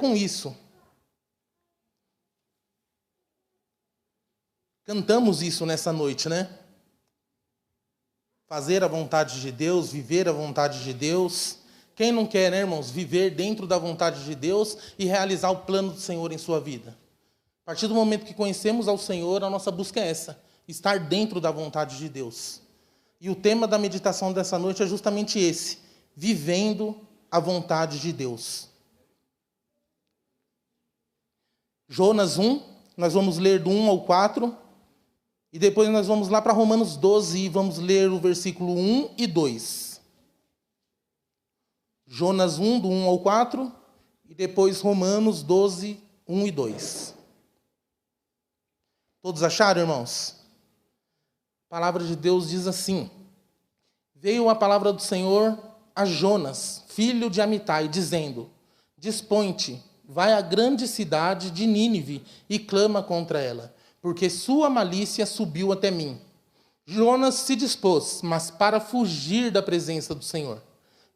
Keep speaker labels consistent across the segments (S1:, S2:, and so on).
S1: com isso. Cantamos isso nessa noite, né? Fazer a vontade de Deus, viver a vontade de Deus. Quem não quer, né, irmãos, viver dentro da vontade de Deus e realizar o plano do Senhor em sua vida? A partir do momento que conhecemos ao Senhor, a nossa busca é essa, estar dentro da vontade de Deus. E o tema da meditação dessa noite é justamente esse, vivendo a vontade de Deus. Jonas 1, nós vamos ler do 1 ao 4, e depois nós vamos lá para Romanos 12 e vamos ler o versículo 1 e 2. Jonas 1, do 1 ao 4, e depois Romanos 12, 1 e 2. Todos acharam, irmãos? A palavra de Deus diz assim: Veio a palavra do Senhor a Jonas, filho de Amitai, dizendo: Dispõe-te, vai à grande cidade de Nínive e clama contra ela, porque sua malícia subiu até mim. Jonas se dispôs, mas para fugir da presença do Senhor,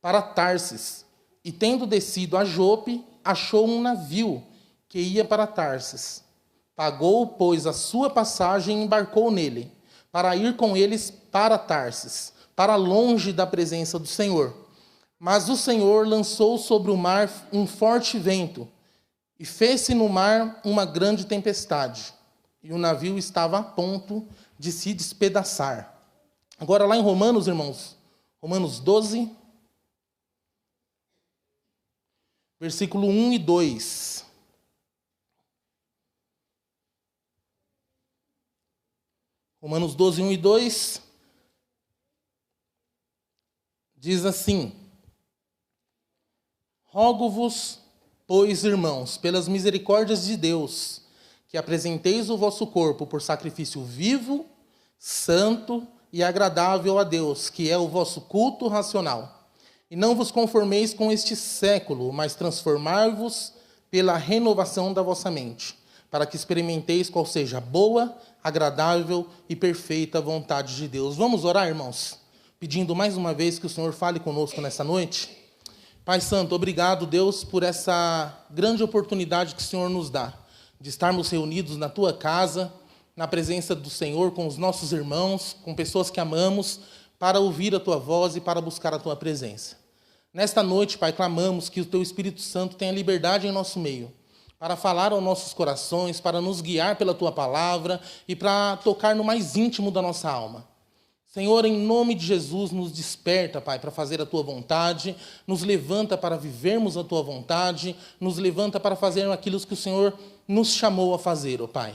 S1: para Tarsis, e tendo descido a Jope, achou um navio que ia para Tarsis. Pagou, pois, a sua passagem e embarcou nele, para ir com eles para Tarsis, para longe da presença do Senhor. Mas o Senhor lançou sobre o mar um forte vento, e fez-se no mar uma grande tempestade, e o navio estava a ponto de se despedaçar. Agora lá em Romanos, irmãos, Romanos 12, versículo 1 e 2. Romanos 12, 1 e 2, diz assim: Rogo-vos, pois, irmãos, pelas misericórdias de Deus, que apresenteis o vosso corpo por sacrifício vivo, santo e agradável a Deus, que é o vosso culto racional. E não vos conformeis com este século, mas transformai-vos pela renovação da vossa mente, para que experimenteis qual seja a boa, agradável e perfeita vontade de Deus. Vamos orar, irmãos? Pedindo mais uma vez que o Senhor fale conosco nessa noite. Pai Santo, obrigado, Deus, por essa grande oportunidade que o Senhor nos dá, de estarmos reunidos na Tua casa, na presença do Senhor, com os nossos irmãos, com pessoas que amamos, para ouvir a Tua voz e para buscar a Tua presença. Nesta noite, Pai, clamamos que o Teu Espírito Santo tenha liberdade em nosso meio, para falar aos nossos corações, para nos guiar pela Tua palavra e para tocar no mais íntimo da nossa alma. Senhor, em nome de Jesus, nos desperta, Pai, para fazer a Tua vontade, nos levanta para vivermos a Tua vontade, nos levanta para fazer aquilo que o Senhor nos chamou a fazer, ó Pai.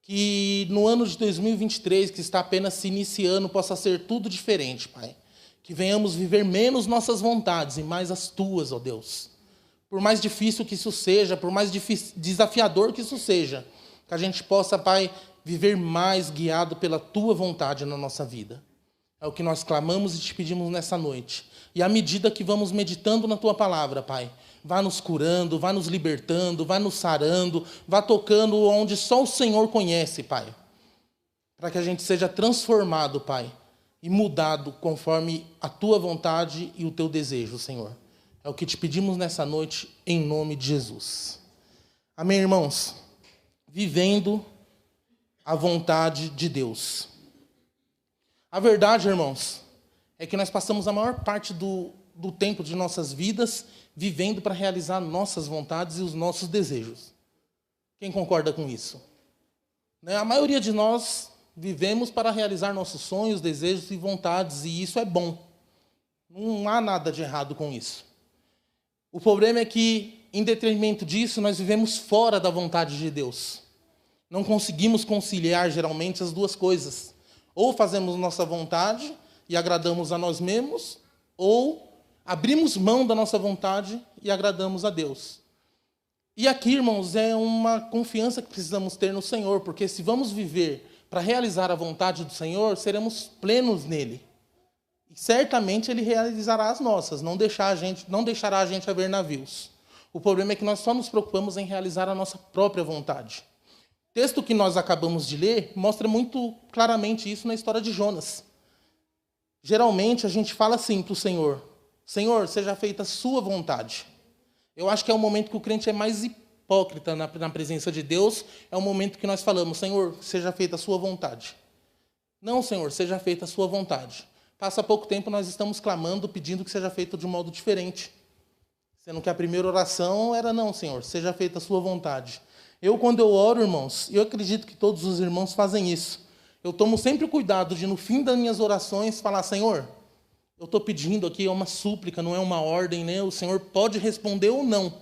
S1: Que no ano de 2023, que está apenas se iniciando, possa ser tudo diferente, Pai. Que venhamos viver menos nossas vontades e mais as Tuas, ó Deus. Por mais difícil que isso seja, por mais desafiador que isso seja, que a gente possa, Pai, viver mais guiado pela Tua vontade na nossa vida. É o que nós clamamos e te pedimos nessa noite. E à medida que vamos meditando na Tua palavra, Pai, vá nos curando, vá nos libertando, vá nos sarando, vá tocando onde só o Senhor conhece, Pai. Para que a gente seja transformado, Pai, e mudado conforme a Tua vontade e o Teu desejo, Senhor. É o que te pedimos nessa noite, em nome de Jesus. Amém, irmãos? Vivendo a vontade de Deus. A verdade, irmãos, é que nós passamos a maior parte do tempo de nossas vidas vivendo para realizar nossas vontades e os nossos desejos. Quem concorda com isso? A maioria de nós vivemos para realizar nossos sonhos, desejos e vontades, e isso é bom. Não há nada de errado com isso. O problema é que, em detrimento disso, nós vivemos fora da vontade de Deus. Não conseguimos conciliar, geralmente, as duas coisas. Ou fazemos nossa vontade e agradamos a nós mesmos, ou abrimos mão da nossa vontade e agradamos a Deus. E aqui, irmãos, é uma confiança que precisamos ter no Senhor, porque se vamos viver para realizar a vontade do Senhor, seremos plenos nele. E certamente Ele realizará as nossas, não deixará a gente a ver navios. O problema é que nós só nos preocupamos em realizar a nossa própria vontade. O texto que nós acabamos de ler mostra muito claramente isso na história de Jonas. Geralmente a gente fala assim para o Senhor: Senhor, seja feita a sua vontade. Eu acho que é o momento que o crente é mais hipócrita na presença de Deus, é o momento que nós falamos, Senhor, seja feita a sua vontade. Não, Senhor, seja feita a sua vontade. Passa pouco tempo, nós estamos clamando, pedindo que seja feito de um modo diferente. Sendo que a primeira oração era, não, Senhor, seja feita a sua vontade. Quando eu oro, irmãos, eu acredito que todos os irmãos fazem isso. Eu tomo sempre o cuidado de, no fim das minhas orações, falar, Senhor, eu estou pedindo aqui, é uma súplica, não é uma ordem, né? O Senhor pode responder ou não.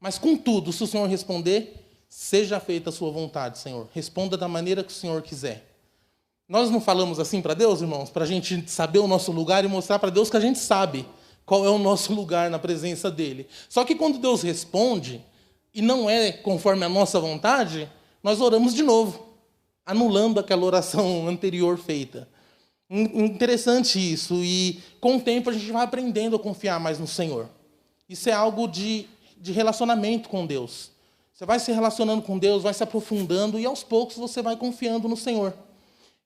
S1: Mas, contudo, se o Senhor responder, seja feita a sua vontade, Senhor. Responda da maneira que o Senhor quiser. Nós não falamos assim para Deus, irmãos, para a gente saber o nosso lugar e mostrar para Deus que a gente sabe qual é o nosso lugar na presença dele. Só que quando Deus responde, e não é conforme a nossa vontade, nós oramos de novo, anulando aquela oração anterior feita. Interessante isso, e com o tempo a gente vai aprendendo a confiar mais no Senhor. Isso é algo de relacionamento com Deus. Você vai se relacionando com Deus, vai se aprofundando, e aos poucos você vai confiando no Senhor.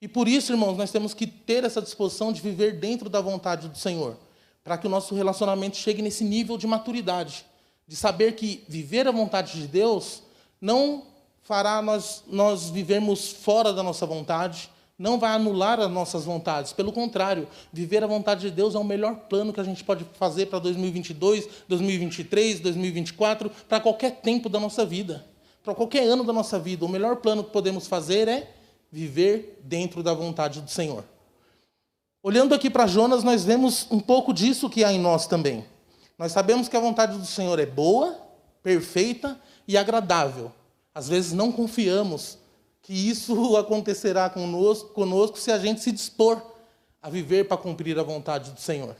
S1: E por isso, irmãos, nós temos que ter essa disposição de viver dentro da vontade do Senhor, para que o nosso relacionamento chegue nesse nível de maturidade, de saber que viver a vontade de Deus não fará nós vivermos fora da nossa vontade, não vai anular as nossas vontades. Pelo contrário, viver a vontade de Deus é o melhor plano que a gente pode fazer para 2022, 2023, 2024, para qualquer tempo da nossa vida, para qualquer ano da nossa vida. O melhor plano que podemos fazer é viver dentro da vontade do Senhor. Olhando aqui para Jonas, nós vemos um pouco disso que há em nós também. Nós sabemos que a vontade do Senhor é boa, perfeita e agradável. Às vezes não confiamos que isso acontecerá conosco se a gente se dispor a viver para cumprir a vontade do Senhor.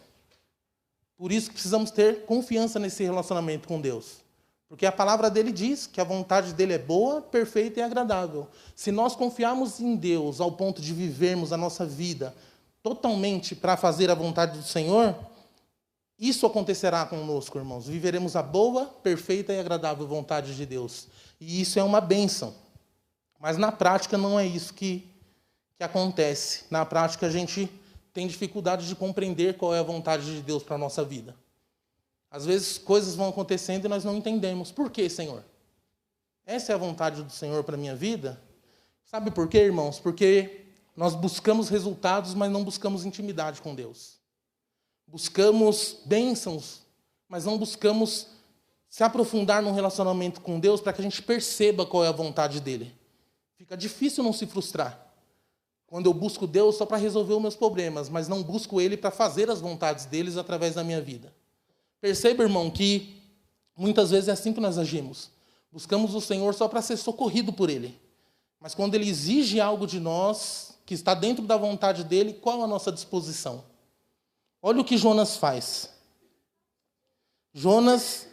S1: Por isso que precisamos ter confiança nesse relacionamento com Deus. Porque a palavra dele diz que a vontade dele é boa, perfeita e agradável. Se nós confiarmos em Deus ao ponto de vivermos a nossa vida totalmente para fazer a vontade do Senhor, isso acontecerá conosco, irmãos. Viveremos a boa, perfeita e agradável vontade de Deus. E isso é uma bênção. Mas na prática não é isso que acontece. Na prática a gente tem dificuldade de compreender qual é a vontade de Deus para a nossa vida. Às vezes coisas vão acontecendo e nós não entendemos. Por quê, Senhor? Essa é a vontade do Senhor para a minha vida? Sabe por quê, irmãos? Porque nós buscamos resultados, mas não buscamos intimidade com Deus. Buscamos bênçãos, mas não buscamos se aprofundar num relacionamento com Deus para que a gente perceba qual é a vontade dele. Fica difícil não se frustrar quando eu busco Deus só para resolver os meus problemas, mas não busco ele para fazer as vontades deles através da minha vida. Perceba, irmão, que muitas vezes é assim que nós agimos. Buscamos o Senhor só para ser socorrido por ele. Mas quando ele exige algo de nós, que está dentro da vontade dele, qual a nossa disposição? Olha o que Jonas faz. Jonas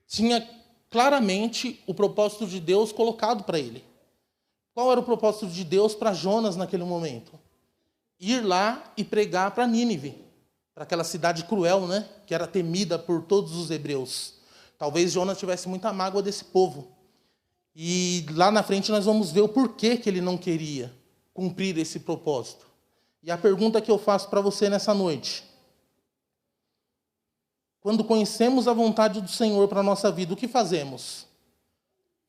S1: tinha claramente o propósito de Deus colocado para ele. Qual era o propósito de Deus para Jonas naquele momento? Ir lá e pregar para Nínive, para aquela cidade cruel, né? Que era temida por todos os hebreus. Talvez Jonas tivesse muita mágoa desse povo. E lá na frente nós vamos ver o porquê que ele não queria cumprir esse propósito. E a pergunta que eu faço para você nessa noite: quando conhecemos a vontade do Senhor para a nossa vida, o que fazemos?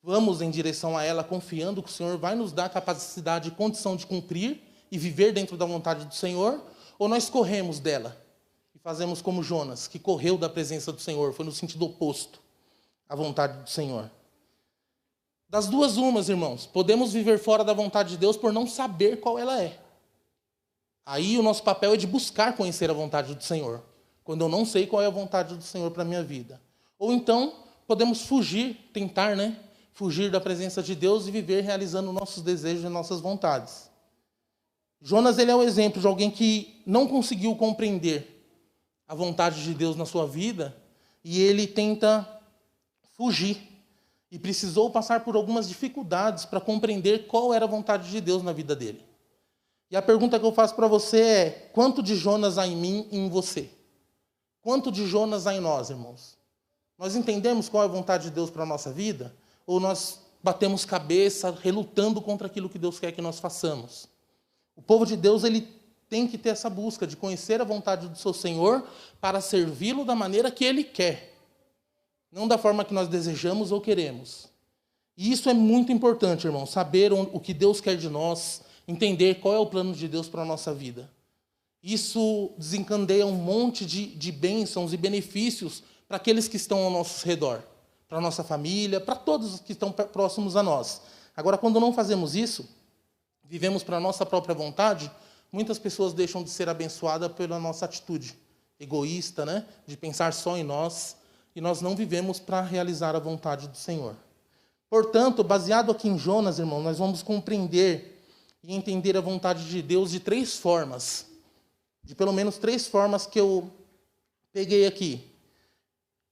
S1: Vamos em direção a ela, confiando que o Senhor vai nos dar a capacidade e condição de cumprir e viver dentro da vontade do Senhor? Ou nós corremos dela e fazemos como Jonas, que correu da presença do Senhor, foi no sentido oposto à vontade do Senhor? Das duas umas, irmãos, podemos viver fora da vontade de Deus por não saber qual ela é. Aí o nosso papel é de buscar conhecer a vontade do Senhor, quando eu não sei qual é a vontade do Senhor para a minha vida. Ou então, podemos fugir, tentar, fugir da presença de Deus e viver realizando nossos desejos e nossas vontades. Jonas, ele é o exemplo de alguém que não conseguiu compreender a vontade de Deus na sua vida e ele tenta fugir. E precisou passar por algumas dificuldades para compreender qual era a vontade de Deus na vida dele. E a pergunta que eu faço para você é: quanto de Jonas há em mim e em você? Quanto de Jonas há em nós, irmãos? Nós entendemos qual é a vontade de Deus para a nossa vida? Ou nós batemos cabeça, relutando contra aquilo que Deus quer que nós façamos? O povo de Deus, ele tem que ter essa busca de conhecer a vontade do seu Senhor para servi-lo da maneira que ele quer. não da forma que nós desejamos ou queremos. E isso é muito importante, irmão, saber o que Deus quer de nós, entender qual é o plano de Deus para a nossa vida. Isso desencadeia um monte de bênçãos e benefícios para aqueles que estão ao nosso redor, para a nossa família, para todos os que estão próximos a nós. Agora, quando não fazemos isso, vivemos para a nossa própria vontade, muitas pessoas deixam de ser abençoadas pela nossa atitude egoísta, né? De pensar só em nós, e nós não vivemos para realizar a vontade do Senhor. Portanto, baseado aqui em Jonas, irmão, nós vamos compreender e entender a vontade de Deus de 3 formas. De pelo menos 3 formas que eu peguei aqui.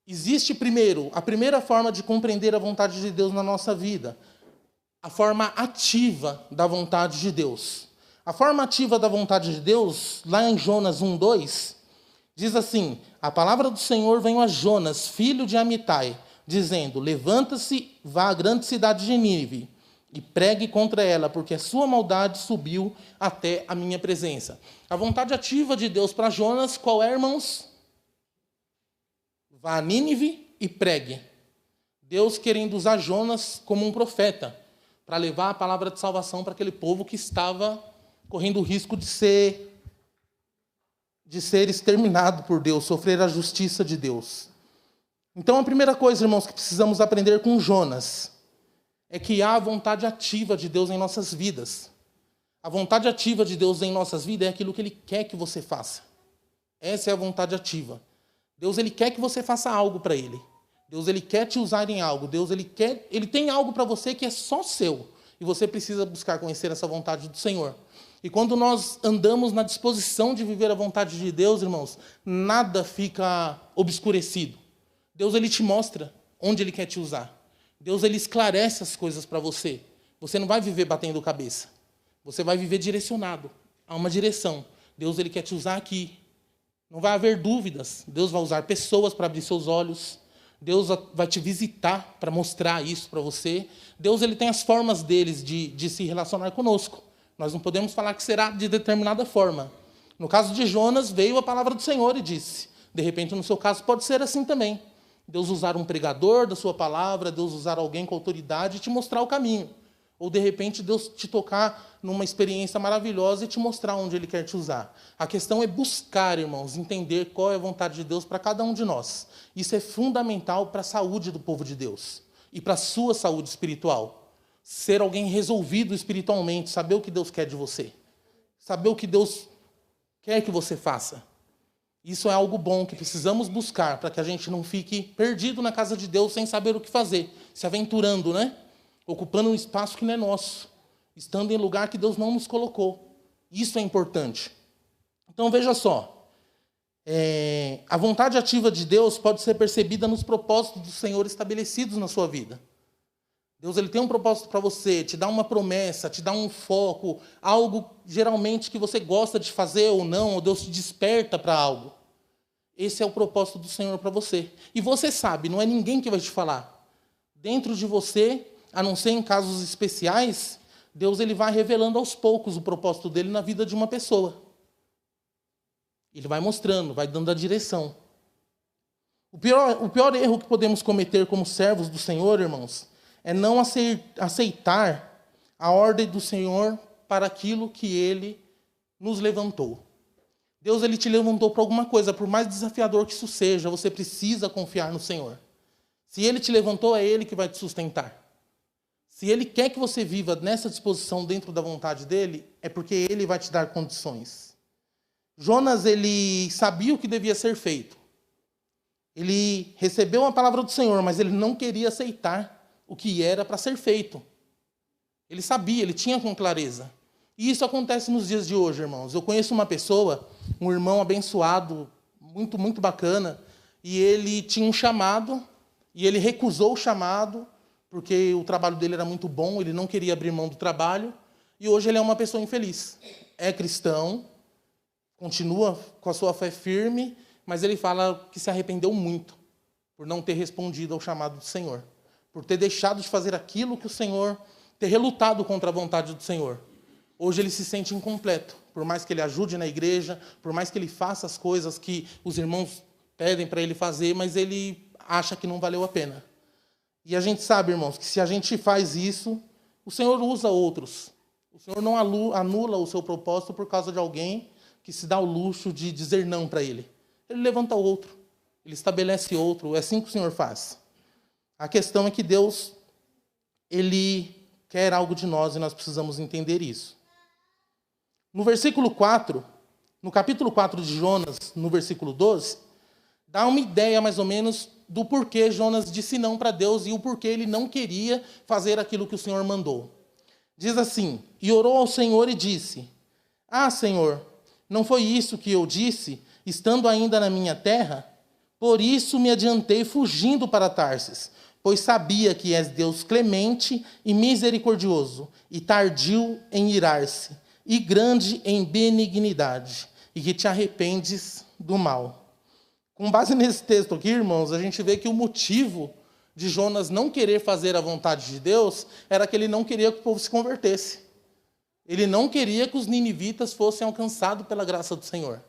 S1: Existe primeiro, a primeira forma de compreender a vontade de Deus na nossa vida, a forma ativa da vontade de Deus. A forma ativa da vontade de Deus, lá em Jonas 1:2, diz assim: a palavra do Senhor veio a Jonas, filho de Amitai, dizendo: levanta-se, vá à grande cidade de Nínive, e pregue contra ela, porque a sua maldade subiu até a minha presença. A vontade ativa de Deus para Jonas, qual é, irmãos? Vá a Nínive e pregue. Deus querendo usar Jonas como um profeta, para levar a palavra de salvação para aquele povo que estava correndo o risco de ser exterminado por Deus, sofrer a justiça de Deus. Então, a primeira coisa, irmãos, que precisamos aprender com Jonas é que há a vontade ativa de Deus em nossas vidas. A vontade ativa de Deus em nossas vidas é aquilo que Ele quer que você faça. Essa é a vontade ativa. Deus, Ele quer que você faça algo para Ele. Deus, Ele quer te usar em algo. Deus, Ele tem algo para você que é só seu. E você precisa buscar conhecer essa vontade do Senhor. E quando nós andamos na disposição de viver a vontade de Deus, irmãos, nada fica obscurecido. Deus, Ele te mostra onde Ele quer te usar. Deus, Ele esclarece as coisas para você. Você não vai viver batendo cabeça. Você vai viver direcionado a uma direção. Deus, Ele quer te usar aqui. Não vai haver dúvidas. Deus vai usar pessoas para abrir seus olhos. Deus vai te visitar para mostrar isso para você. Deus, Ele tem as formas deles de se relacionar conosco. Nós não podemos falar que será de determinada forma. No caso de Jonas, veio a palavra do Senhor e disse. De repente, no seu caso, pode ser assim também. Deus usar um pregador da sua palavra, Deus usar alguém com autoridade e te mostrar o caminho. Ou, de repente, Deus te tocar numa experiência maravilhosa e te mostrar onde Ele quer te usar. A questão é buscar, irmãos, entender qual é a vontade de Deus para cada um de nós. Isso é fundamental para a saúde do povo de Deus e para a sua saúde espiritual. Ser alguém resolvido espiritualmente, saber o que Deus quer de você. Saber o que Deus quer que você faça. Isso é algo bom que precisamos buscar para que a gente não fique perdido na casa de Deus sem saber o que fazer. Se aventurando, né? Ocupando um espaço que não é nosso. Estando em lugar que Deus não nos colocou. Isso é importante. Então, veja só. A vontade ativa de Deus pode ser percebida nos propósitos do Senhor estabelecidos na sua vida. Deus, Ele tem um propósito para você, te dá uma promessa, te dá um foco, algo geralmente que você gosta de fazer ou não, ou Deus te desperta para algo. Esse é o propósito do Senhor para você. E você sabe, não é ninguém que vai te falar. Dentro de você, a não ser em casos especiais, Deus, Ele vai revelando aos poucos o propósito dele na vida de uma pessoa. Ele vai mostrando, vai dando a direção. O pior erro que podemos cometer como servos do Senhor, irmãos, é não aceitar a ordem do Senhor para aquilo que Ele nos levantou. Deus, Ele te levantou para alguma coisa, por mais desafiador que isso seja, você precisa confiar no Senhor. Se Ele te levantou, é Ele que vai te sustentar. Se Ele quer que você viva nessa disposição dentro da vontade dEle, é porque Ele vai te dar condições. Jonas, ele sabia o que devia ser feito. Ele recebeu a palavra do Senhor, mas ele não queria aceitar o que era para ser feito. Ele sabia, ele tinha com clareza. E isso acontece nos dias de hoje, irmãos. Eu conheço uma pessoa, um irmão abençoado, muito, muito bacana, e ele tinha um chamado, e ele recusou o chamado, porque o trabalho dele era muito bom, ele não queria abrir mão do trabalho, e hoje ele é uma pessoa infeliz. É cristão, continua com a sua fé firme, mas ele fala que se arrependeu muito por não ter respondido ao chamado do Senhor. Por ter deixado de fazer aquilo que o Senhor, ter relutado contra a vontade do Senhor. Hoje ele se sente incompleto, por mais que ele ajude na igreja, por mais que ele faça as coisas que os irmãos pedem para ele fazer, mas ele acha que não valeu a pena. E a gente sabe, irmãos, que se a gente faz isso, o Senhor usa outros. O Senhor não anula o seu propósito por causa de alguém que se dá o luxo de dizer não para Ele. Ele levanta outro, Ele estabelece outro, é assim que o Senhor faz. A questão é que Deus, Ele quer algo de nós e nós precisamos entender isso. No versículo 4, no capítulo 4 de Jonas, no versículo 12, dá uma ideia mais ou menos do porquê Jonas disse não para Deus e o porquê ele não queria fazer aquilo que o Senhor mandou. Diz assim: e orou ao Senhor e disse: ah, Senhor, não foi isso que eu disse, estando ainda na minha terra? Por isso me adiantei fugindo para Tarsis, pois sabia que és Deus clemente e misericordioso, e tardio em irar-se, e grande em benignidade, e que te arrependes do mal. Com base nesse texto aqui, irmãos, a gente vê que o motivo de Jonas não querer fazer a vontade de Deus era que ele não queria que o povo se convertesse. Ele não queria que os ninivitas fossem alcançados pela graça do Senhor.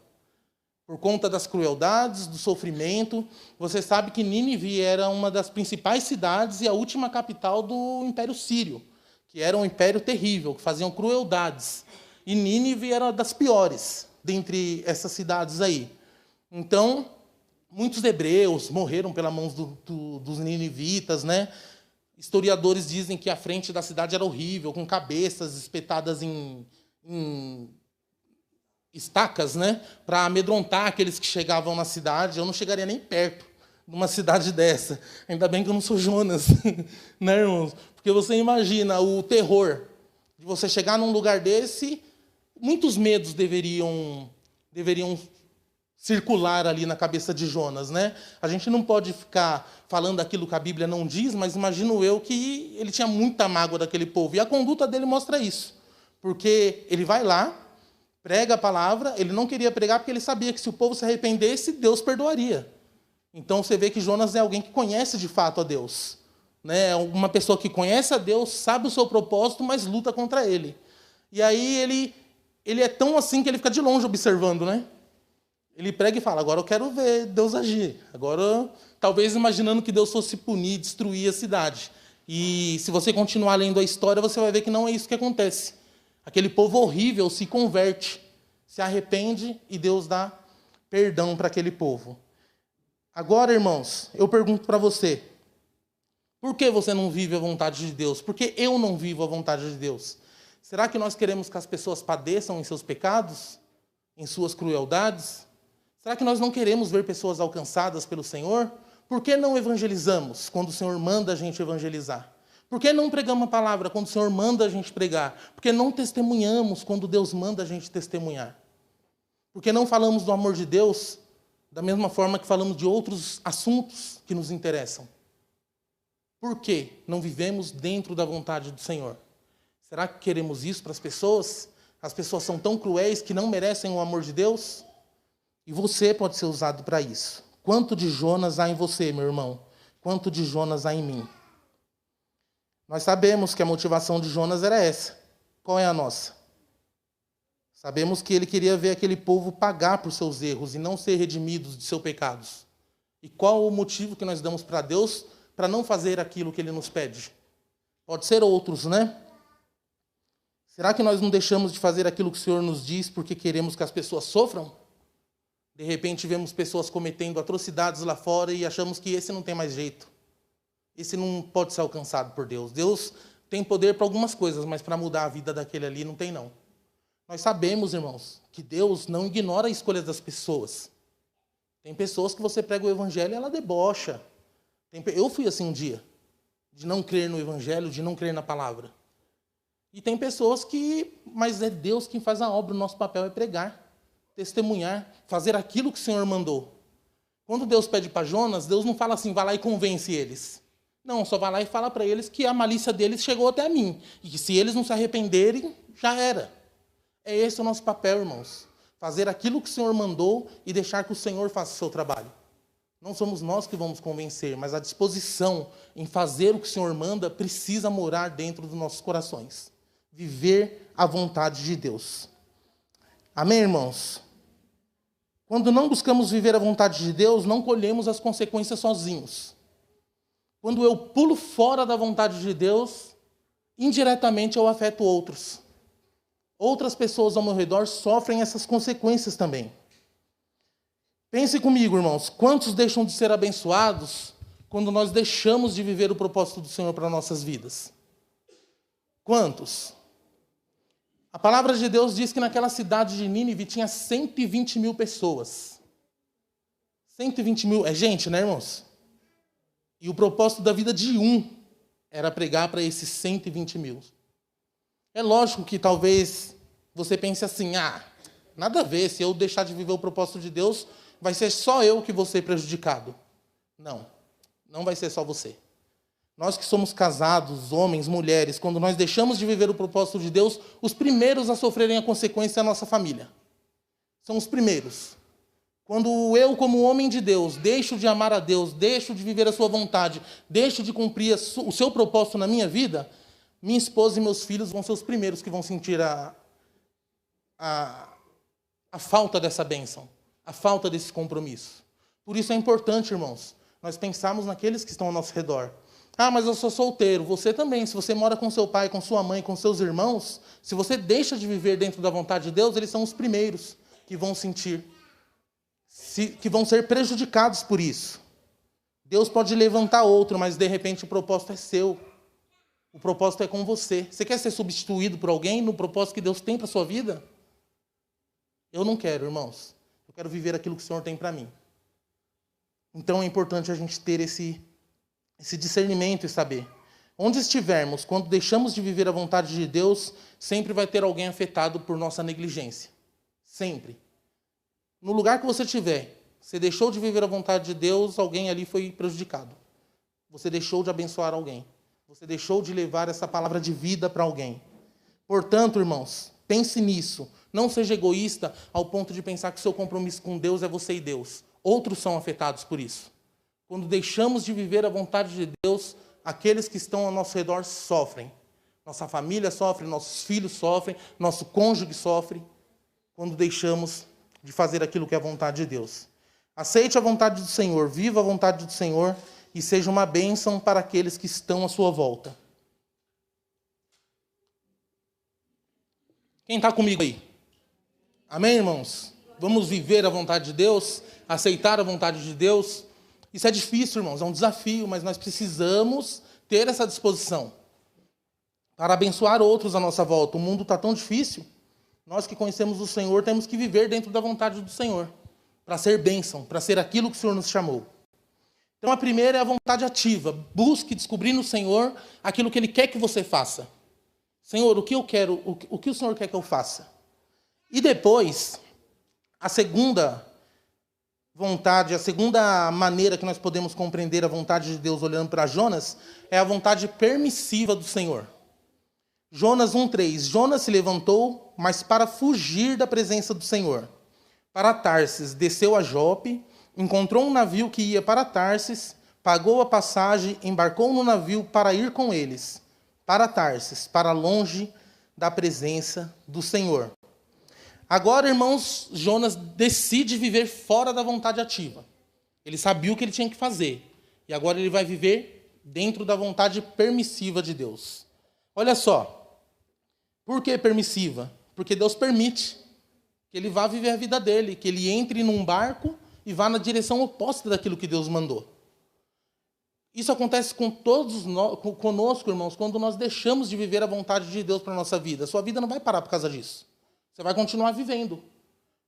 S1: Por conta das crueldades, do sofrimento. Você sabe que Nínive era uma das principais cidades e a última capital do Império Sírio, que era um império terrível, que faziam crueldades. E Nínive era das piores dentre essas cidades aí. Então, muitos hebreus morreram pelas mãos dos ninivitas, né? Historiadores dizem que a frente da cidade era horrível, com cabeças espetadas em estacas, né? Para amedrontar aqueles que chegavam na cidade. Eu não chegaria nem perto de uma cidade dessa. Ainda bem que eu não sou Jonas, né, irmãos? Porque você imagina o terror de você chegar num lugar desse. Muitos medos deveriam circular ali na cabeça de Jonas, né? A gente não pode ficar falando aquilo que a Bíblia não diz, mas imagino eu que ele tinha muita mágoa daquele povo. E a conduta dele mostra isso. Porque ele vai lá, prega a palavra, ele não queria pregar porque ele sabia que se o povo se arrependesse, Deus perdoaria. Então você vê que Jonas é alguém que conhece de fato a Deus. Né? Uma pessoa que conhece a Deus, sabe o seu propósito, mas luta contra ele. E aí ele é tão assim que ele fica de longe observando, né? Ele prega e fala: agora eu quero ver Deus agir. Agora, talvez imaginando que Deus fosse punir, destruir a cidade. E se você continuar lendo a história, você vai ver que não é isso que acontece. Aquele povo horrível se converte, se arrepende e Deus dá perdão para aquele povo. Agora, irmãos, eu pergunto para você: por que você não vive a vontade de Deus? Por que eu não vivo a vontade de Deus? Será que nós queremos que as pessoas padeçam em seus pecados? Em suas crueldades? Será que nós não queremos ver pessoas alcançadas pelo Senhor? Por que não evangelizamos quando o Senhor manda a gente evangelizar? Por que não pregamos a palavra quando o Senhor manda a gente pregar? Por que não testemunhamos quando Deus manda a gente testemunhar? Por que não falamos do amor de Deus da mesma forma que falamos de outros assuntos que nos interessam? Por que não vivemos dentro da vontade do Senhor? Será que queremos isso para as pessoas? As pessoas são tão cruéis que não merecem o amor de Deus? E você pode ser usado para isso. Quanto de Jonas há em você, meu irmão? Quanto de Jonas há em mim? Nós sabemos que a motivação de Jonas era essa. Qual é a nossa? Sabemos que ele queria ver aquele povo pagar por seus erros e não ser redimidos de seus pecados. E qual o motivo que nós damos para Deus para não fazer aquilo que Ele nos pede? Pode ser outros, né? Será que nós não deixamos de fazer aquilo que o Senhor nos diz porque queremos que as pessoas sofram? De repente vemos pessoas cometendo atrocidades lá fora e achamos que esse não tem mais jeito. Esse não pode ser alcançado por Deus. Deus tem poder para algumas coisas, mas para mudar a vida daquele ali não tem não. Nós sabemos, irmãos, que Deus não ignora a escolha das pessoas. Tem pessoas que você prega o evangelho e ela debocha. Eu fui assim um dia, de não crer no evangelho, de não crer na palavra. E tem pessoas que, mas é Deus quem faz a obra, o nosso papel é pregar, testemunhar, fazer aquilo que o Senhor mandou. Quando Deus pede para Jonas, Deus não fala assim, vai lá e convence eles. Não, só vai lá e fala para eles que a malícia deles chegou até mim. E que se eles não se arrependerem, já era. É esse o nosso papel, irmãos. Fazer aquilo que o Senhor mandou e deixar que o Senhor faça o seu trabalho. Não somos nós que vamos convencer, mas a disposição em fazer o que o Senhor manda precisa morar dentro dos nossos corações. Viver a vontade de Deus. Amém, irmãos? Quando não buscamos viver a vontade de Deus, não colhemos as consequências sozinhos. Quando eu pulo fora da vontade de Deus, indiretamente eu afeto outros. Outras pessoas ao meu redor sofrem essas consequências também. Pense comigo, irmãos, quantos deixam de ser abençoados quando nós deixamos de viver o propósito do Senhor para nossas vidas? Quantos? A palavra de Deus diz que naquela cidade de Nínive tinha 120 mil pessoas. 120 mil, é gente, né, irmãos? E o propósito da vida de um era pregar para esses 120 mil. É lógico que talvez você pense assim, nada a ver, se eu deixar de viver o propósito de Deus, vai ser só eu que vou ser prejudicado. Não, não vai ser só você. Nós que somos casados, homens, mulheres, quando nós deixamos de viver o propósito de Deus, os primeiros a sofrerem a consequência é a nossa família. São os primeiros. Quando eu, como homem de Deus, deixo de amar a Deus, deixo de viver a sua vontade, deixo de cumprir o seu propósito na minha vida, minha esposa e meus filhos vão ser os primeiros que vão sentir a falta dessa bênção, a falta desse compromisso. Por isso é importante, irmãos, nós pensarmos naqueles que estão ao nosso redor. Mas eu sou solteiro. Você também. Se você mora com seu pai, com sua mãe, com seus irmãos, se você deixa de viver dentro da vontade de Deus, eles são os primeiros que vão sentir, que vão ser prejudicados por isso. Deus pode levantar outro, mas de repente o propósito é seu. O propósito é com você. Você quer ser substituído por alguém no propósito que Deus tem para a sua vida? Eu não quero, irmãos. Eu quero viver aquilo que o Senhor tem para mim. Então é importante a gente ter esse discernimento e saber. Onde estivermos, quando deixamos de viver a vontade de Deus, sempre vai ter alguém afetado por nossa negligência. Sempre. No lugar que você estiver, você deixou de viver a vontade de Deus, alguém ali foi prejudicado. Você deixou de abençoar alguém. Você deixou de levar essa palavra de vida para alguém. Portanto, irmãos, pense nisso. Não seja egoísta ao ponto de pensar que o seu compromisso com Deus é você e Deus. Outros são afetados por isso. Quando deixamos de viver a vontade de Deus, aqueles que estão ao nosso redor sofrem. Nossa família sofre, nossos filhos sofrem, nosso cônjuge sofre, quando deixamos de fazer aquilo que é a vontade de Deus. Aceite a vontade do Senhor, viva a vontade do Senhor e seja uma bênção para aqueles que estão à sua volta. Quem está comigo aí? Amém, irmãos? Vamos viver a vontade de Deus, aceitar a vontade de Deus. Isso é difícil, irmãos, é um desafio, mas nós precisamos ter essa disposição para abençoar outros à nossa volta. O mundo está tão difícil. Nós que conhecemos o Senhor temos que viver dentro da vontade do Senhor, para ser bênção, para ser aquilo que o Senhor nos chamou. Então a primeira é a vontade ativa. Busque descobrir no Senhor aquilo que Ele quer que você faça. Senhor, o que eu quero, o que o Senhor quer que eu faça? E depois, a segunda vontade, a segunda maneira que nós podemos compreender a vontade de Deus olhando para Jonas, é a vontade permissiva do Senhor. Jonas 1,3. Jonas se levantou, mas para fugir da presença do Senhor. Para Tarsis, desceu a Jope, encontrou um navio que ia para Tarsis, pagou a passagem, embarcou no navio para ir com eles, para Tarsis, para longe da presença do Senhor. Agora, irmãos, Jonas decide viver fora da vontade ativa. Ele sabia o que ele tinha que fazer. E agora ele vai viver dentro da vontade permissiva de Deus. Olha só. Por que permissiva? Porque Deus permite que ele vá viver a vida dele, que ele entre num barco e vá na direção oposta daquilo que Deus mandou. Isso acontece com todos nós, conosco, irmãos, quando nós deixamos de viver a vontade de Deus para a nossa vida. A sua vida não vai parar por causa disso. Você vai continuar vivendo,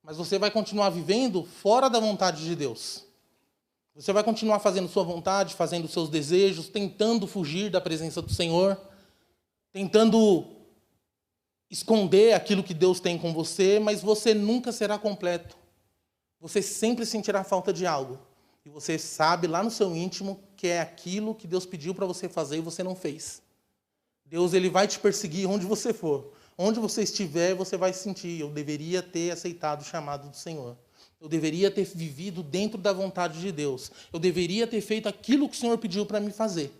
S1: mas você vai continuar vivendo fora da vontade de Deus. Você vai continuar fazendo sua vontade, fazendo seus desejos, tentando fugir da presença do Senhor, tentando esconder aquilo que Deus tem com você, mas você nunca será completo. Você sempre sentirá falta de algo. E você sabe lá no seu íntimo que é aquilo que Deus pediu para você fazer e você não fez. Deus, ele vai te perseguir onde você for. Onde você estiver, você vai sentir, eu deveria ter aceitado o chamado do Senhor. Eu deveria ter vivido dentro da vontade de Deus. Eu deveria ter feito aquilo que o Senhor pediu para me fazer.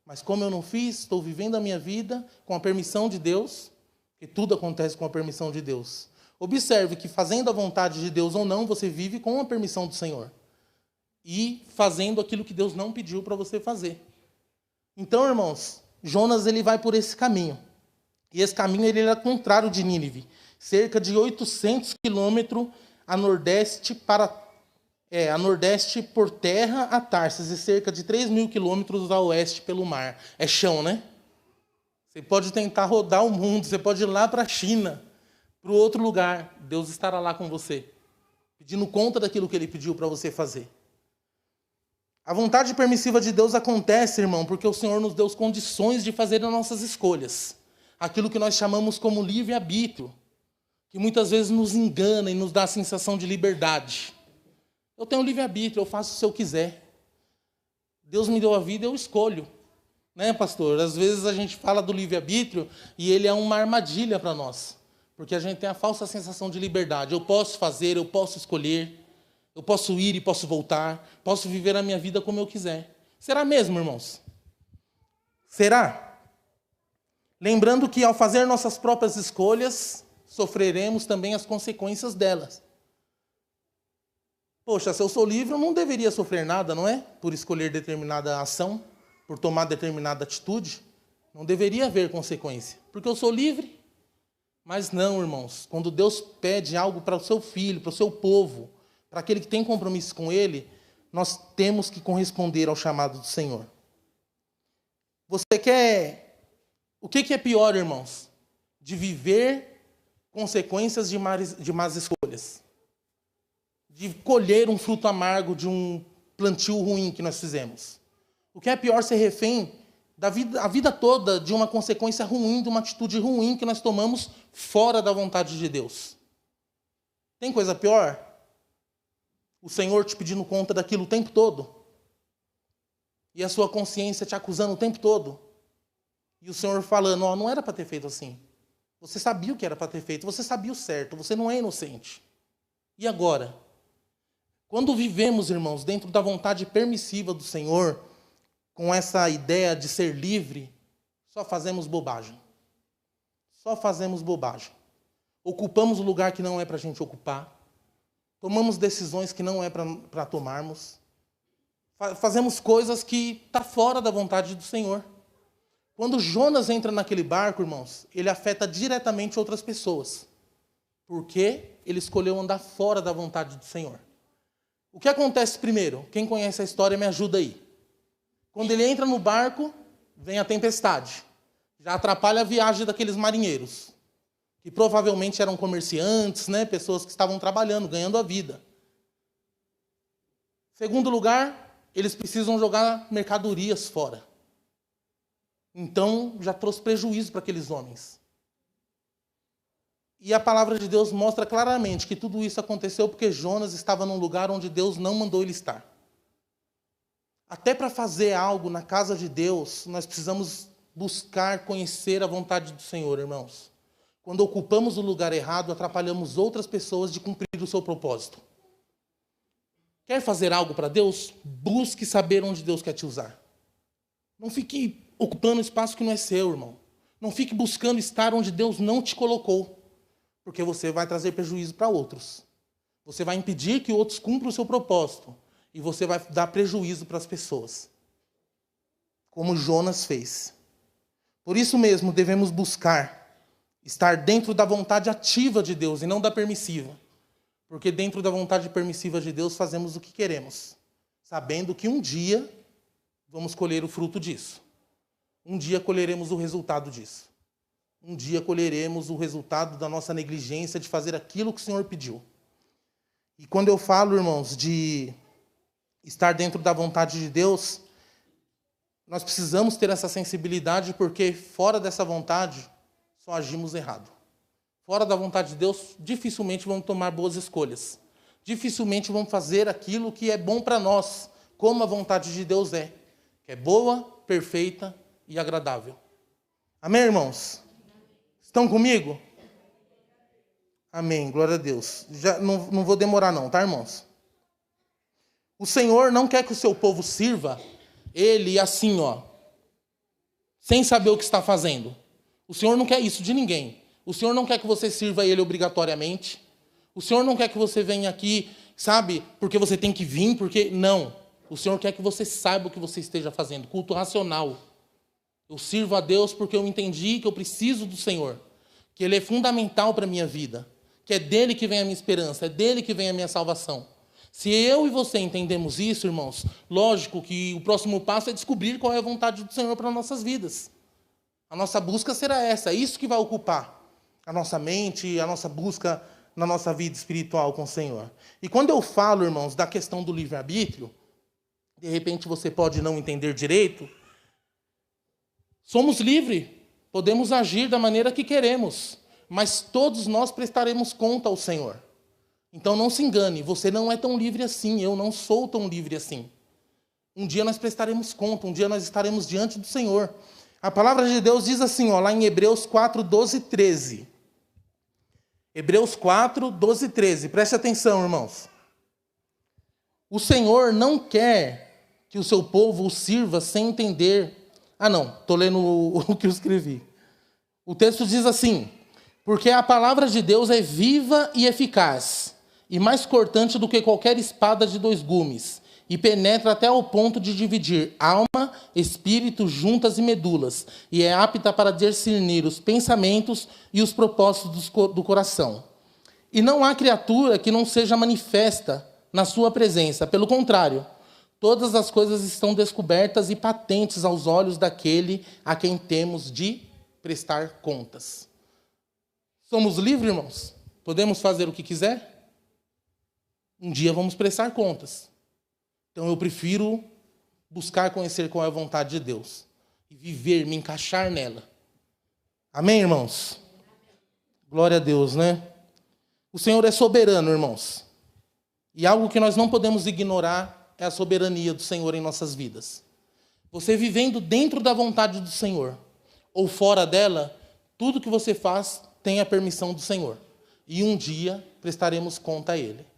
S1: Mas como eu não fiz, estou vivendo a minha vida com a permissão de Deus, porque tudo acontece com a permissão de Deus. Observe que fazendo a vontade de Deus ou não, você vive com a permissão do Senhor. E fazendo aquilo que Deus não pediu para você fazer. Então, irmãos, Jonas ele vai por esse caminho. E esse caminho ele era contrário de Nínive. Cerca de 800 quilômetros a nordeste por terra a Tarsis. E cerca de 3.000 quilômetros a oeste pelo mar. É chão, né? Você pode tentar rodar o mundo. Você pode ir lá para a China. Para o outro lugar. Deus estará lá com você. Pedindo conta daquilo que Ele pediu para você fazer. A vontade permissiva de Deus acontece, irmão, porque o Senhor nos deu as condições de fazer as nossas escolhas. Aquilo que nós chamamos como livre-arbítrio, que muitas vezes nos engana e nos dá a sensação de liberdade. Eu tenho livre-arbítrio, eu faço se eu quiser. Deus me deu a vida, eu escolho. Né, pastor? Às vezes a gente fala do livre-arbítrio e ele é uma armadilha para nós. Porque a gente tem a falsa sensação de liberdade. Eu posso fazer, eu posso escolher. Eu posso ir e posso voltar. Posso viver a minha vida como eu quiser. Será mesmo, irmãos? Será? Lembrando que ao fazer nossas próprias escolhas, sofreremos também as consequências delas. Poxa, se eu sou livre, eu não deveria sofrer nada, não é? Por escolher determinada ação, por tomar determinada atitude. Não deveria haver consequência, porque eu sou livre. Mas não, irmãos. Quando Deus pede algo para o seu filho, para o seu povo, para aquele que tem compromisso com Ele, nós temos que corresponder ao chamado do Senhor. Você quer... O que é pior, irmãos? De viver consequências de más escolhas. De colher um fruto amargo de um plantio ruim que nós fizemos. O que é pior ser refém a vida toda de uma consequência ruim, de uma atitude ruim que nós tomamos fora da vontade de Deus. Tem coisa pior? O Senhor te pedindo conta daquilo o tempo todo. E a sua consciência te acusando o tempo todo. E o Senhor falando, não era para ter feito assim. Você sabia o que era para ter feito, você sabia o certo, você não é inocente. E agora? Quando vivemos, irmãos, dentro da vontade permissiva do Senhor, com essa ideia de ser livre, só fazemos bobagem. Só fazemos bobagem. Ocupamos o lugar que não é para a gente ocupar. Tomamos decisões que não é para tomarmos. Fazemos coisas que estão fora da vontade do Senhor. Quando Jonas entra naquele barco, irmãos, ele afeta diretamente outras pessoas. Porque ele escolheu andar fora da vontade do Senhor. O que acontece primeiro? Quem conhece a história me ajuda aí. Quando ele entra no barco, vem a tempestade. Já atrapalha a viagem daqueles marinheiros. Que provavelmente eram comerciantes, né? Pessoas que estavam trabalhando, ganhando a vida. Segundo lugar, eles precisam jogar mercadorias fora. Então, já trouxe prejuízo para aqueles homens. E a palavra de Deus mostra claramente que tudo isso aconteceu porque Jonas estava num lugar onde Deus não mandou ele estar. Até para fazer algo na casa de Deus, nós precisamos buscar conhecer a vontade do Senhor, irmãos. Quando ocupamos o lugar errado, atrapalhamos outras pessoas de cumprir o seu propósito. Quer fazer algo para Deus? Busque saber onde Deus quer te usar. Não fique ocupando espaço que não é seu, irmão. Não fique buscando estar onde Deus não te colocou. Porque você vai trazer prejuízo para outros. Você vai impedir que outros cumpram o seu propósito. E você vai dar prejuízo para as pessoas. Como Jonas fez. Por isso mesmo, devemos buscar estar dentro da vontade ativa de Deus e não da permissiva. Porque dentro da vontade permissiva de Deus fazemos o que queremos. Sabendo que um dia vamos colher o fruto disso. Um dia colheremos o resultado disso. Um dia colheremos o resultado da nossa negligência de fazer aquilo que o Senhor pediu. E quando eu falo, irmãos, de estar dentro da vontade de Deus, nós precisamos ter essa sensibilidade, porque fora dessa vontade, só agimos errado. Fora da vontade de Deus, dificilmente vamos tomar boas escolhas. Dificilmente vamos fazer aquilo que é bom para nós, como a vontade de Deus é. Que é boa, perfeita e agradável. Amém, irmãos? Estão comigo? Amém, glória a Deus. Já não vou demorar não, tá, irmãos? O Senhor não quer que o seu povo sirva Ele assim, sem saber o que está fazendo. O Senhor não quer isso de ninguém. O Senhor não quer que você sirva a Ele obrigatoriamente. O Senhor não quer que você venha aqui, sabe, porque você tem que vir, porque... Não. O Senhor quer que você saiba o que você esteja fazendo. Culto racional. Eu sirvo a Deus porque eu entendi que eu preciso do Senhor. Que Ele é fundamental para a minha vida. Que é dele que vem a minha esperança. É dele que vem a minha salvação. Se eu e você entendemos isso, irmãos, lógico que o próximo passo é descobrir qual é a vontade do Senhor para nossas vidas. A nossa busca será essa. É isso que vai ocupar a nossa mente, a nossa busca na nossa vida espiritual com o Senhor. E quando eu falo, irmãos, da questão do livre-arbítrio, de repente você pode não entender direito, somos livres, podemos agir da maneira que queremos, mas todos nós prestaremos conta ao Senhor. Então não se engane, você não é tão livre assim, eu não sou tão livre assim. Um dia nós prestaremos conta, um dia nós estaremos diante do Senhor. A palavra de Deus diz assim, lá em Hebreus 4, 12 e 13. Hebreus 4, 12 e 13. Preste atenção, irmãos. O Senhor não quer que o seu povo o sirva sem entender. Estou lendo o que eu escrevi. O texto diz assim: porque a palavra de Deus é viva e eficaz, e mais cortante do que qualquer espada de 2 gumes, e penetra até ao ponto de dividir alma, espírito, juntas e medulas, e é apta para discernir os pensamentos e os propósitos do coração. E não há criatura que não seja manifesta na sua presença. Pelo contrário, todas as coisas estão descobertas e patentes aos olhos daquele a quem temos de prestar contas. Somos livres, irmãos? Podemos fazer o que quiser? Um dia vamos prestar contas. Então eu prefiro buscar conhecer qual é a vontade de Deus e viver, me encaixar nela. Amém, irmãos? Glória a Deus, né? O Senhor é soberano, irmãos. E algo que nós não podemos ignorar é a soberania do Senhor em nossas vidas. Você vivendo dentro da vontade do Senhor ou fora dela, tudo que você faz tem a permissão do Senhor. E um dia prestaremos conta a Ele.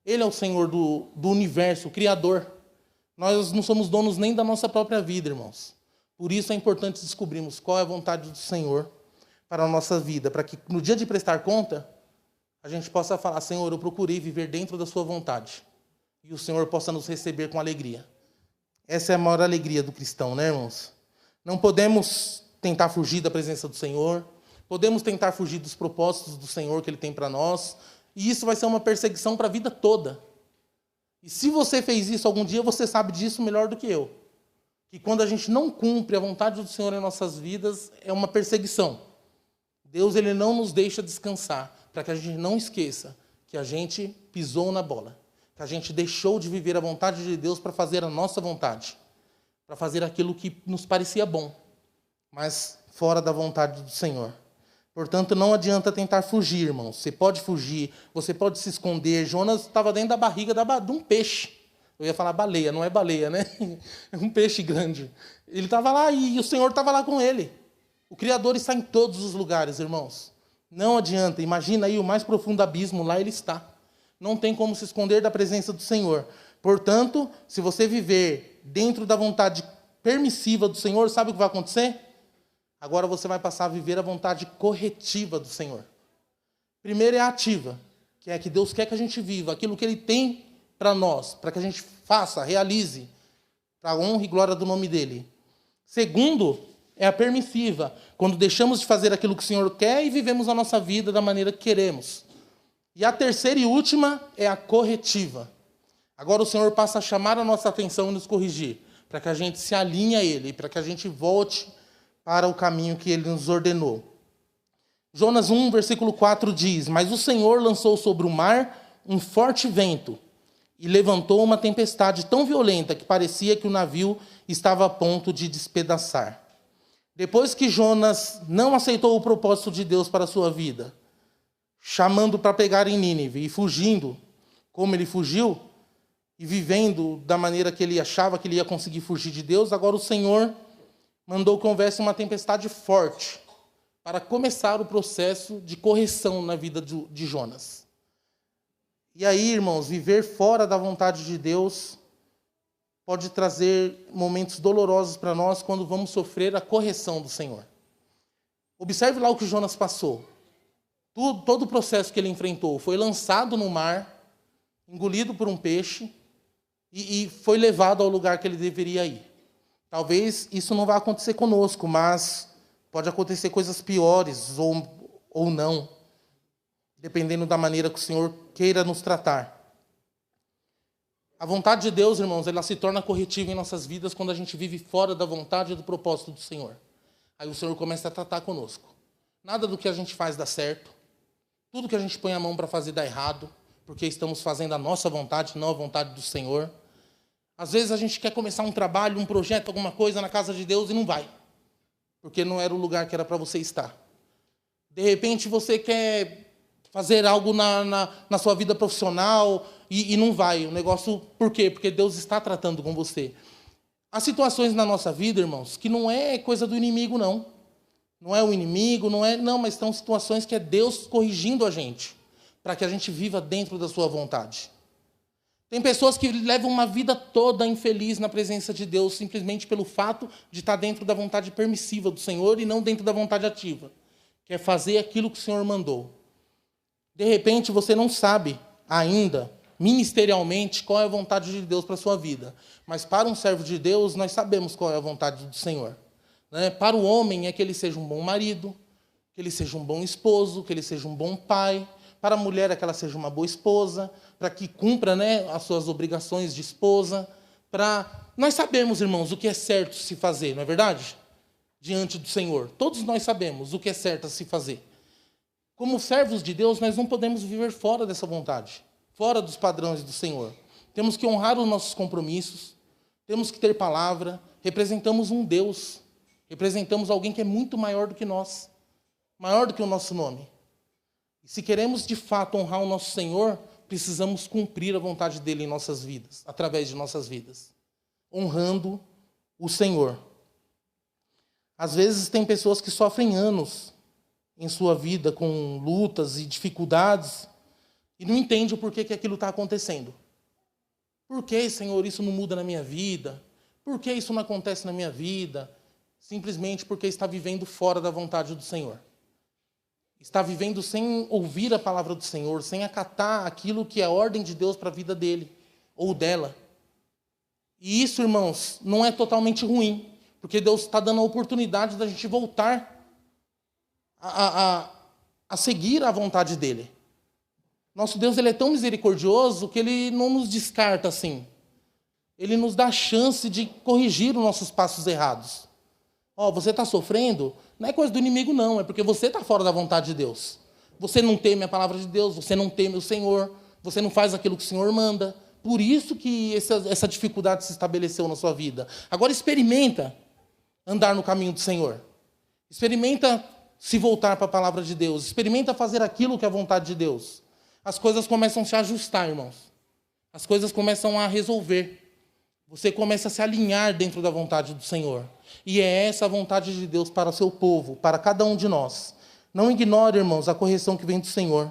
S1: Ele é o Senhor do universo, o Criador. Nós não somos donos nem da nossa própria vida, irmãos. Por isso é importante descobrirmos qual é a vontade do Senhor para a nossa vida, para que no dia de prestar conta, a gente possa falar: Senhor, eu procurei viver dentro da sua vontade. E o Senhor possa nos receber com alegria. Essa é a maior alegria do cristão, né, irmãos? Não podemos tentar fugir da presença do Senhor. Podemos tentar fugir dos propósitos do Senhor que Ele tem para nós. E isso vai ser uma perseguição para a vida toda. E se você fez isso algum dia, você sabe disso melhor do que eu. Que quando a gente não cumpre a vontade do Senhor em nossas vidas, é uma perseguição. Deus, Ele não nos deixa descansar, para que a gente não esqueça que a gente pisou na bola. Que a gente deixou de viver a vontade de Deus para fazer a nossa vontade. Para fazer aquilo que nos parecia bom, mas fora da vontade do Senhor. Portanto, não adianta tentar fugir, irmãos. Você pode fugir, você pode se esconder. Jonas estava dentro da barriga de um peixe. Eu ia falar baleia, não é baleia, né? É um peixe grande. Ele estava lá e o Senhor estava lá com ele. O Criador está em todos os lugares, irmãos. Não adianta. Imagina aí o mais profundo abismo, lá Ele está. Não tem como se esconder da presença do Senhor. Portanto, se você viver dentro da vontade permissiva do Senhor, sabe o que vai acontecer? Agora você vai passar a viver a vontade corretiva do Senhor. Primeiro é a ativa, que é que Deus quer que a gente viva aquilo que Ele tem para nós, para que a gente faça, realize, para a honra e glória do nome dEle. Segundo é a permissiva, quando deixamos de fazer aquilo que o Senhor quer e vivemos a nossa vida da maneira que queremos. E a terceira e última é a corretiva. Agora o Senhor passa a chamar a nossa atenção e nos corrigir, para que a gente se alinhe a Ele, para que a gente volte para o caminho que Ele nos ordenou. Jonas 1, versículo 4 diz: mas o Senhor lançou sobre o mar um forte vento e levantou uma tempestade tão violenta que parecia que o navio estava a ponto de despedaçar. Depois que Jonas não aceitou o propósito de Deus para a sua vida, chamando para pegar em Nínive e fugindo, como ele fugiu, e vivendo da maneira que ele achava que ele ia conseguir fugir de Deus, agora o Senhor mandou que houvesse uma tempestade forte para começar o processo de correção na vida de Jonas. E aí, irmãos, viver fora da vontade de Deus pode trazer momentos dolorosos para nós quando vamos sofrer a correção do Senhor. Observe lá o que Jonas passou. todo o processo que ele enfrentou. Foi lançado no mar, engolido por um peixe e foi levado ao lugar que ele deveria ir. Talvez isso não vá acontecer conosco, mas pode acontecer coisas piores ou não, dependendo da maneira que o Senhor queira nos tratar. A vontade de Deus, irmãos, ela se torna corretiva em nossas vidas quando a gente vive fora da vontade e do propósito do Senhor. Aí o Senhor começa a tratar conosco. Nada do que a gente faz dá certo. Tudo que a gente põe a mão para fazer dá errado, porque estamos fazendo a nossa vontade, não a vontade do Senhor. Às vezes a gente quer começar um trabalho, um projeto, alguma coisa na casa de Deus e não vai, porque não era o lugar que era para você estar. De repente você quer fazer algo na sua vida profissional e não vai. O negócio, por quê? Porque Deus está tratando com você. Há situações na nossa vida, irmãos, que não é coisa do inimigo, não. Não é o inimigo, não, mas são situações que é Deus corrigindo a gente, para que a gente viva dentro da sua vontade. Tem pessoas que levam uma vida toda infeliz na presença de Deus, simplesmente pelo fato de estar dentro da vontade permissiva do Senhor e não dentro da vontade ativa, que é fazer aquilo que o Senhor mandou. De repente, você não sabe ainda, ministerialmente, qual é a vontade de Deus para a sua vida. Mas para um servo de Deus, nós sabemos qual é a vontade do Senhor. Para o homem é que ele seja um bom marido, que ele seja um bom esposo, que ele seja um bom pai. Para a mulher é que ela seja uma boa esposa, para que cumpra, as suas obrigações de esposa. Nós sabemos, irmãos, o que é certo se fazer, não é verdade? Diante do Senhor. Todos nós sabemos o que é certo a se fazer. Como servos de Deus, nós não podemos viver fora dessa vontade, fora dos padrões do Senhor. Temos que honrar os nossos compromissos, temos que ter palavra, representamos um Deus, representamos alguém que é muito maior do que nós, maior do que o nosso nome. E se queremos de fato honrar o nosso Senhor, precisamos cumprir a vontade dele em nossas vidas, através de nossas vidas, honrando o Senhor. Às vezes tem pessoas que sofrem anos em sua vida com lutas e dificuldades e não entende o porquê que aquilo está acontecendo. Por que, Senhor, isso não muda na minha vida? Por que isso não acontece na minha vida? Simplesmente porque está vivendo fora da vontade do Senhor. Está vivendo sem ouvir a palavra do Senhor, sem acatar aquilo que é a ordem de Deus para a vida dele ou dela. E isso, irmãos, não é totalmente ruim, porque Deus está dando a oportunidade da gente voltar a seguir a vontade dele. Nosso Deus, ele é tão misericordioso que ele não nos descarta assim. Ele nos dá a chance de corrigir os nossos passos errados. Você está sofrendo? Não é coisa do inimigo, não. É porque você está fora da vontade de Deus. Você não teme a palavra de Deus, você não teme o Senhor, você não faz aquilo que o Senhor manda. Por isso que essa dificuldade se estabeleceu na sua vida. Agora experimenta andar no caminho do Senhor. Experimenta se voltar para a palavra de Deus. Experimenta fazer aquilo que é a vontade de Deus. As coisas começam a se ajustar, irmãos. As coisas começam a resolver. Você começa a se alinhar dentro da vontade do Senhor. E é essa a vontade de Deus para o seu povo, para cada um de nós. Não ignore, irmãos, a correção que vem do Senhor.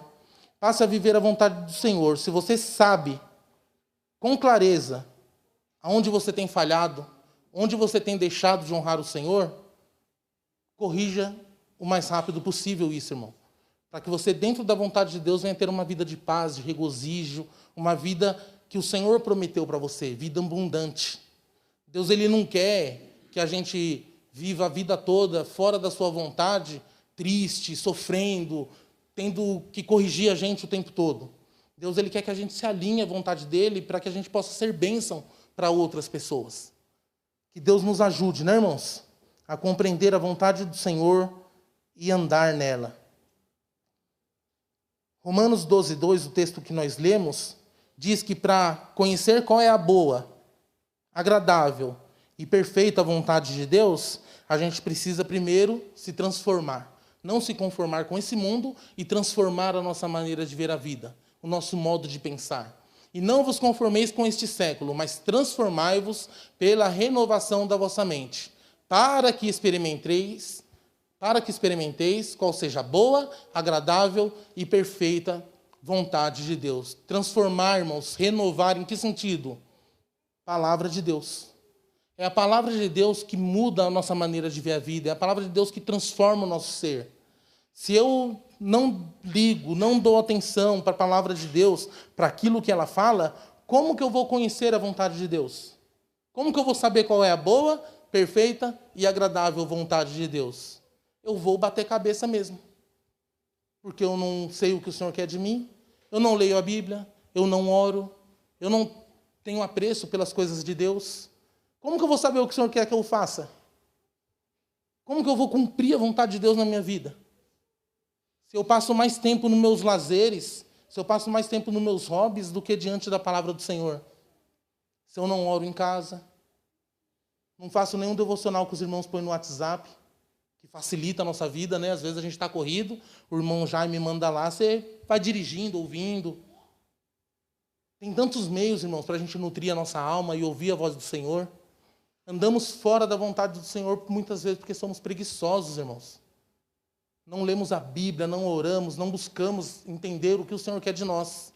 S1: Passe a viver a vontade do Senhor. Se você sabe, com clareza, aonde você tem falhado, onde você tem deixado de honrar o Senhor, corrija o mais rápido possível isso, irmão. Para que você, dentro da vontade de Deus, venha ter uma vida de paz, de regozijo, uma vida que o Senhor prometeu para você, vida abundante. Deus, ele não quer que a gente viva a vida toda fora da sua vontade, triste, sofrendo, tendo que corrigir a gente o tempo todo. Deus, ele quer que a gente se alinhe à vontade dele para que a gente possa ser bênção para outras pessoas. Que Deus nos ajude, né, irmãos? A compreender a vontade do Senhor e andar nela. Romanos 12:2, o texto que nós lemos, diz que para conhecer qual é a boa, agradável e perfeita vontade de Deus, a gente precisa primeiro se transformar. Não se conformar com esse mundo e transformar a nossa maneira de ver a vida, o nosso modo de pensar. E não vos conformeis com este século, mas transformai-vos pela renovação da vossa mente, para que experimenteis qual seja a boa, agradável e perfeita vontade de Deus. Transformar, irmãos, renovar, em que sentido? Palavra de Deus. É a palavra de Deus que muda a nossa maneira de ver a vida, é a palavra de Deus que transforma o nosso ser. se eu não ligo, não dou atenção para a palavra de Deus, para aquilo que ela fala, como que eu vou conhecer a vontade de Deus? Como que eu vou saber qual é a boa, perfeita e agradável vontade de Deus? Eu vou bater cabeça mesmo. Porque eu não sei o que o Senhor quer de mim, eu não leio a Bíblia, eu não oro, eu não tenho apreço pelas coisas de Deus. Como que eu vou saber o que o Senhor quer que eu faça? Como que eu vou cumprir a vontade de Deus na minha vida? Se eu passo mais tempo nos meus lazeres, se eu passo mais tempo nos meus hobbies do que diante da palavra do Senhor. Se eu não oro em casa, não faço nenhum devocional que os irmãos põem no WhatsApp, que facilita a nossa vida, né? Às vezes a gente está corrido, o irmão Jaime manda lá, você vai dirigindo, ouvindo. Tem tantos meios, irmãos, para a gente nutrir a nossa alma e ouvir a voz do Senhor. Andamos fora da vontade do Senhor muitas vezes porque somos preguiçosos, irmãos. Não lemos a Bíblia, não oramos, não buscamos entender o que o Senhor quer de nós.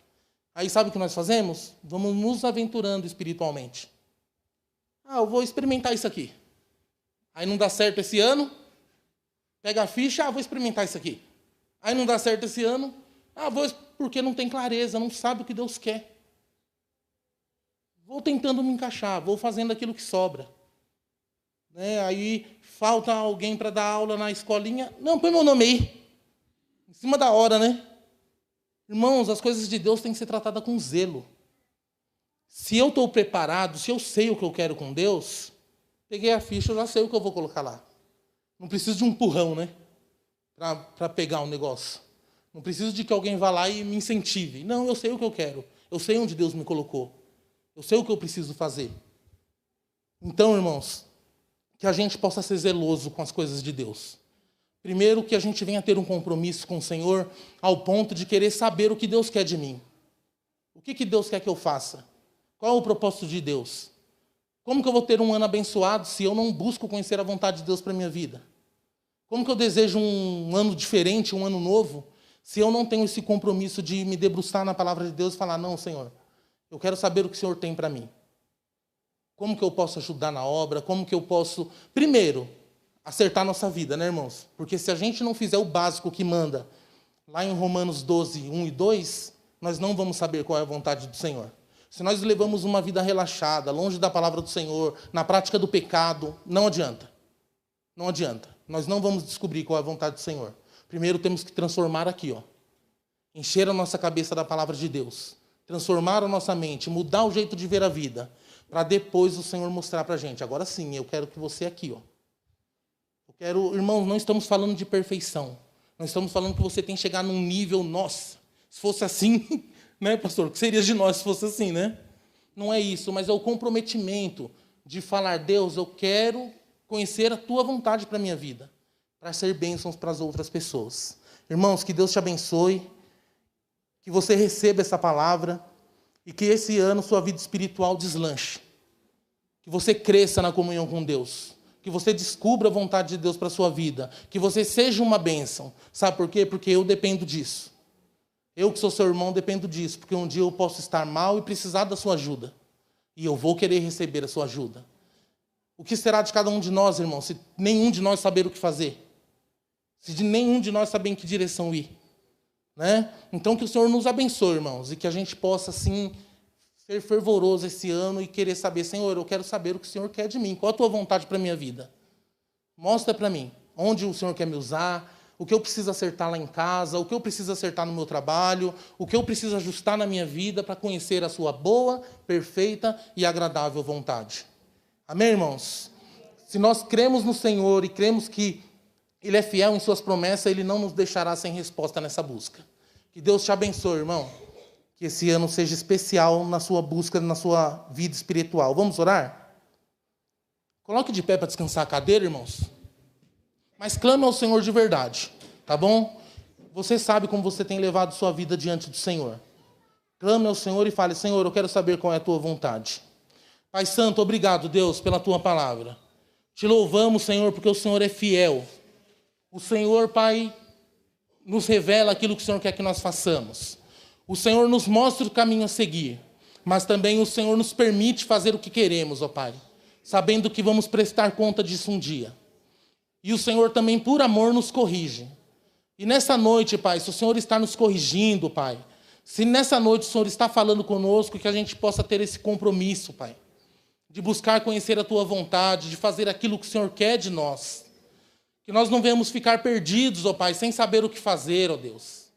S1: Aí sabe o que nós fazemos? Vamos nos aventurando espiritualmente. Eu vou experimentar isso aqui. Aí não dá certo esse ano, pega a ficha, vou experimentar isso aqui. Aí não dá certo esse ano, porque não tem clareza, não sabe o que Deus quer. Vou tentando me encaixar, vou fazendo aquilo que sobra. Aí falta alguém para dar aula na escolinha. Não, põe meu nome aí. Em cima da hora, né? Irmãos, as coisas de Deus têm que ser tratadas com zelo. Se eu estou preparado, se eu sei o que eu quero com Deus, peguei a ficha, eu já sei o que eu vou colocar lá. Não preciso de um empurrão, né? Para pegar um negócio. Não preciso de que alguém vá lá e me incentive. Não, eu sei o que eu quero. Eu sei onde Deus me colocou. Eu sei o que eu preciso fazer. Então, irmãos, que a gente possa ser zeloso com as coisas de Deus. Primeiro, que a gente venha ter um compromisso com o Senhor ao ponto de querer saber o que Deus quer de mim. O que Deus quer que eu faça? Qual é o propósito de Deus? Como que eu vou ter um ano abençoado se eu não busco conhecer a vontade de Deus para a minha vida? Como que eu desejo um ano diferente, um ano novo, se eu não tenho esse compromisso de me debruçar na palavra de Deus e falar, não, Senhor, eu quero saber o que o Senhor tem para mim. Como que eu posso ajudar na obra? Como que eu posso, primeiro, acertar nossa vida, né, irmãos? Porque se a gente não fizer o básico que manda, lá em Romanos 12, 1 e 2, nós não vamos saber qual é a vontade do Senhor. Se nós levamos uma vida relaxada, longe da palavra do Senhor, na prática do pecado, não adianta. Não adianta. Nós não vamos descobrir qual é a vontade do Senhor. Primeiro temos que transformar aqui, encher a nossa cabeça da palavra de Deus, transformar a nossa mente, mudar o jeito de ver a vida, para depois o Senhor mostrar para a gente. Agora sim, eu quero que você aqui, irmãos, não estamos falando de perfeição. Não estamos falando que você tem que chegar num nível, nossa, se fosse assim, né, pastor? O que seria de nós se fosse assim, né? Não é isso, mas é o comprometimento de falar, Deus, eu quero conhecer a tua vontade para a minha vida, para ser bênçãos para as outras pessoas. Irmãos, que Deus te abençoe, que você receba essa palavra e que esse ano sua vida espiritual deslanche. Que você cresça na comunhão com Deus. Que você descubra a vontade de Deus para a sua vida. Que você seja uma bênção. Sabe por quê? Porque eu dependo disso. Eu que sou seu irmão dependo disso. Porque um dia eu posso estar mal e precisar da sua ajuda. E eu vou querer receber a sua ajuda. O que será de cada um de nós, irmão, se nenhum de nós saber o que fazer? Se de nenhum de nós saber em que direção ir? Né? Então que o Senhor nos abençoe, irmãos, e que a gente possa, assim, ser fervoroso esse ano e querer saber, Senhor, eu quero saber o que o Senhor quer de mim, qual a tua vontade para a minha vida. Mostra para mim onde o Senhor quer me usar, o que eu preciso acertar lá em casa, o que eu preciso acertar no meu trabalho, o que eu preciso ajustar na minha vida para conhecer a sua boa, perfeita e agradável vontade. Amém, irmãos? Se nós cremos no Senhor e cremos que Ele é fiel em suas promessas, Ele não nos deixará sem resposta nessa busca. Que Deus te abençoe, irmão. Que esse ano seja especial na sua busca, na sua vida espiritual. Vamos orar? Coloque de pé para descansar a cadeira, irmãos. Mas clame ao Senhor de verdade, tá bom? Você sabe como você tem levado sua vida diante do Senhor. Clame ao Senhor e fale, Senhor, eu quero saber qual é a tua vontade. Pai Santo, obrigado, Deus, pela tua palavra. Te louvamos, Senhor, porque o Senhor é fiel. O Senhor, Pai, nos revela aquilo que o Senhor quer que nós façamos. O Senhor nos mostra o caminho a seguir, mas também o Senhor nos permite fazer o que queremos, ó Pai, sabendo que vamos prestar conta disso um dia. E o Senhor também, por amor, nos corrige, E nessa noite, Pai, se o Senhor está nos corrigindo, Pai, se nessa noite o Senhor está falando conosco, que a gente possa ter esse compromisso, Pai, de buscar conhecer a Tua vontade, de fazer aquilo que o Senhor quer de nós. Que nós não venhamos ficar perdidos, ó Pai, sem saber o que fazer, ó Deus.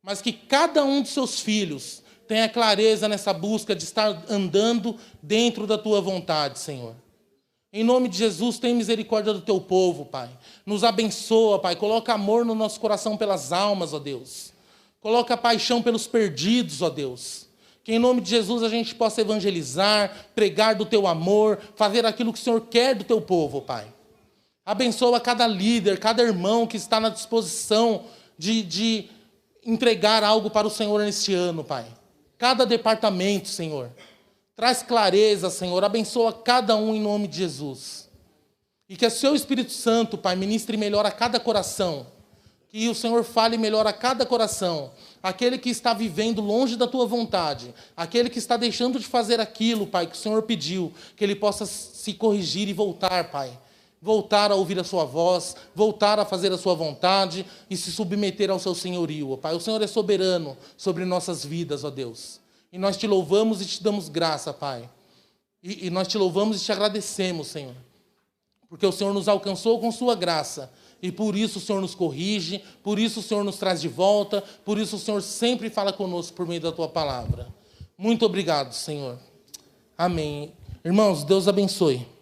S1: Mas que cada um dos seus filhos tenha clareza nessa busca de estar andando dentro da Tua vontade, Senhor. Em nome de Jesus, tem misericórdia do Teu povo, Pai. Nos abençoa, Pai. Coloca amor no nosso coração pelas almas, ó Deus. Coloca paixão pelos perdidos, ó Deus. Que em nome de Jesus a gente possa evangelizar, pregar do Teu amor, fazer aquilo que o Senhor quer do Teu povo, Pai. Abençoa cada líder, cada irmão que está na disposição de entregar algo para o Senhor neste ano, Pai. Cada departamento, Senhor. Traz clareza, Senhor. Abençoa cada um em nome de Jesus. E que o Seu Espírito Santo, Pai, ministre melhor a cada coração. Que o Senhor fale melhor a cada coração. Aquele que está vivendo longe da Tua vontade. Aquele que está deixando de fazer aquilo, Pai, que o Senhor pediu. Que ele possa se corrigir e voltar, Pai. Voltar a ouvir a Sua voz, voltar a fazer a Sua vontade e se submeter ao Seu senhorio, ó Pai. O Senhor é soberano sobre nossas vidas, ó Deus. E nós Te louvamos e Te damos graça, Pai. E nós Te louvamos e Te agradecemos, Senhor. Porque o Senhor nos alcançou com Sua graça. E por isso o Senhor nos corrige, por isso o Senhor nos traz de volta, por isso o Senhor sempre fala conosco por meio da Tua palavra. Muito obrigado, Senhor. Amém. Irmãos, Deus abençoe.